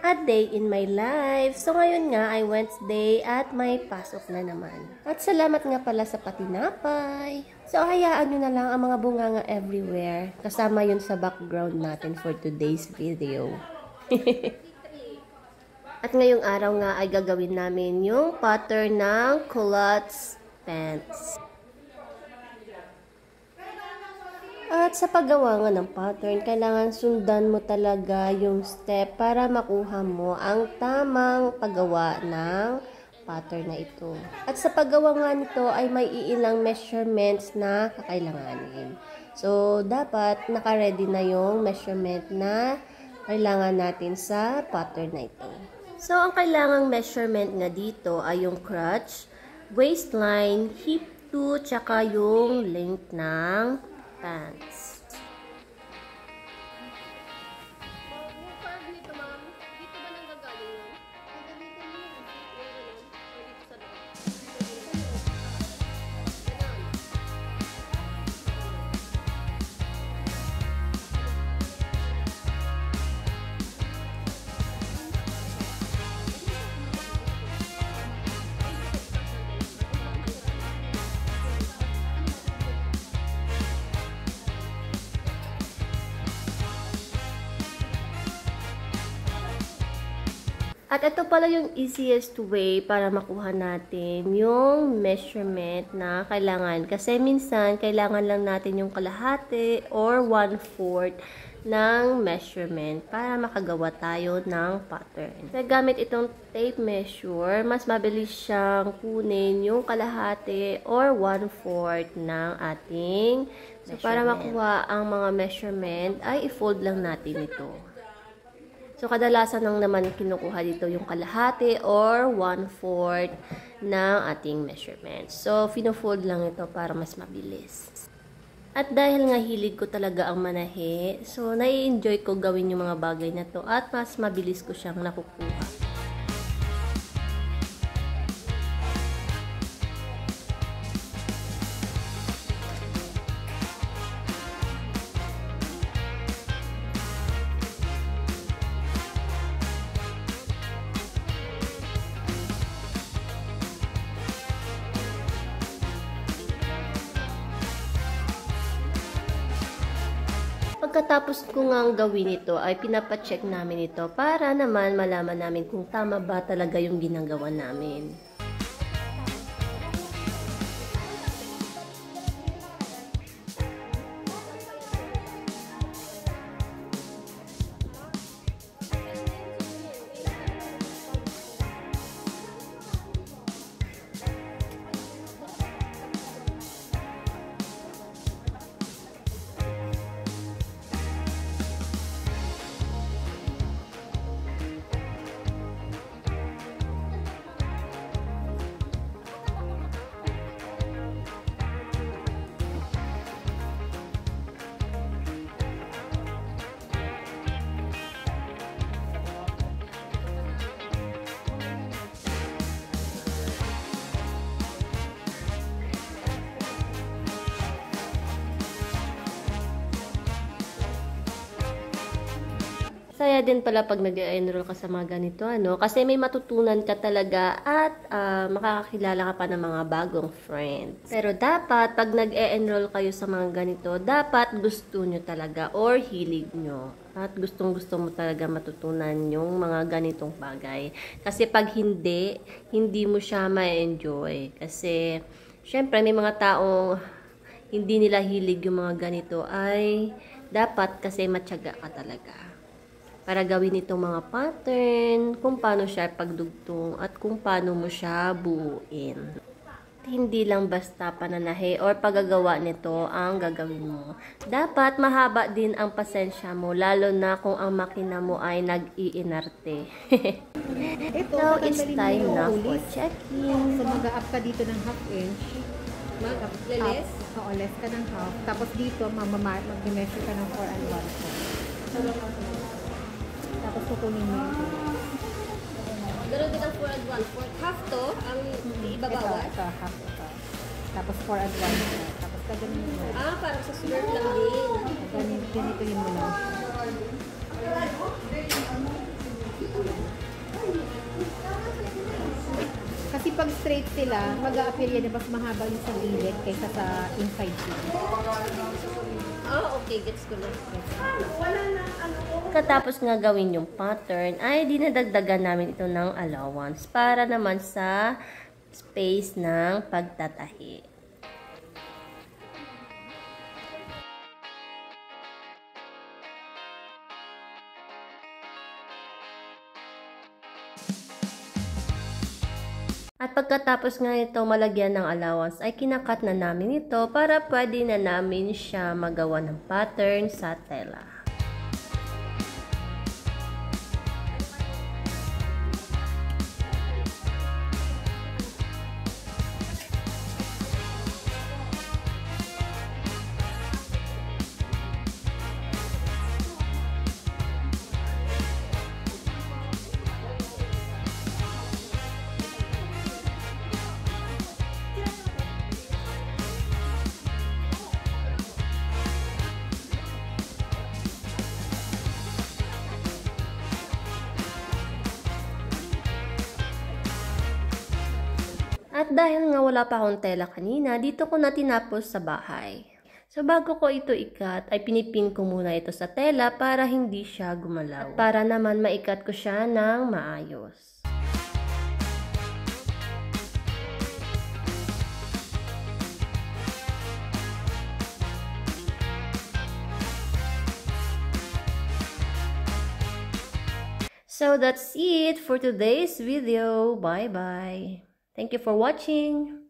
A day in my life. So ngayon nga ay Wednesday at may pasok na naman. At salamat nga pala sa patinapay. So hayaan nyo na lang ang mga bunganga everywhere. Kasama yun sa background natin for today's video. At ngayong araw nga ay gagawin namin yung pattern ng culottes pants. At sa paggawa nga ng pattern, kailangan sundan mo talaga yung step para makuha mo ang tamang paggawa ng pattern na ito. At sa paggawa nga nito ay may iilang measurements na kakailanganin. So, dapat naka-ready na yung measurement na kailangan natin sa pattern na ito. So, ang kailangang measurement nga dito ay yung crotch, waistline, hip 2, tsaka yung length ng pants. Yung curve nito, ma'am, dito ba nang gagaling yun? Gagamitin mo yun. O dito sa loob. At ito pala yung easiest way para makuha natin yung measurement na kailangan. Kasi minsan, kailangan lang natin yung kalahati or 1/4 ng measurement para makagawa tayo ng pattern. Kaya gamit itong tape measure, mas mabilis siyang kunin yung kalahati or 1/4 ng ating measurement. So, para makuha ang mga measurement, ay i-fold lang natin ito. So, kadalasan lang naman kinukuha dito yung kalahati or 1/4 ng ating measurement. So, fino-fold lang ito para mas mabilis. At dahil nga hilig ko talaga ang manahe, so, nai-enjoy ko gawin yung mga bagay na to at mas mabilis ko siyang nakukuha. Pagkatapos ko nga gawin ito, ay pinapacheck namin ito para naman malaman namin kung tama ba talaga yung ginagawa namin. Saya din pala pag nag-enroll ka sa mga ganito, ano? Kasi may matutunan ka talaga at makakakilala ka pa ng mga bagong friends. Pero dapat, pag nag-enroll kayo sa mga ganito, dapat gusto nyo talaga or hilig nyo. At gustong-gusto mo talaga matutunan yung mga ganitong bagay. Kasi pag hindi mo siya ma-enjoy. Kasi, syempre, may mga taong hindi nila hilig yung mga ganito ay dapat kasi matyaga ka talaga para gawin itong mga pattern, kung paano siya pagdugtong at kung paano mo siya buuin. Hindi lang basta pananahe or paggagawa nito ang gagawin mo. Dapat mahaba din ang pasensya mo, lalo na kung ang makina mo ay nag-iinarte. So, it's time na for checking. So, mag-up ka dito ng 1/2 inch. Less? Oo, less ka ng 1/2. Tapos dito, mag-measure ka ng 4 and 1/4. Tapos kukunin mo ito. Ganoon din ang 4 and 1/4. Half to, ang ibabawas? Ito, half ito. Tapos 4 and 1/4. Tapos kaganin mo. Parang sa skirt lang din. Ganito yun mo lang. pag straight sila, mag-a-appear yan na mas mahaba yung sa gilid kaysa sa inside sila. Okay, gets ko na. Katapos nga gawin yung pattern, ay dinadagdagan namin ito ng allowance para naman sa space ng pagtatahi. At pagkatapos nga ito malagyan ng allowance ay kinakat na namin ito para pwede na namin siya magawa ng pattern sa tela. At dahil nga wala pa akong tela kanina, dito ko na tinapos sa bahay. So bago ko ito ikat, ay pinipin ko muna ito sa tela para hindi siya gumalaw. At para naman maikat ko siya ng maayos. So that's it for today's video. Bye-bye. Thank you for watching.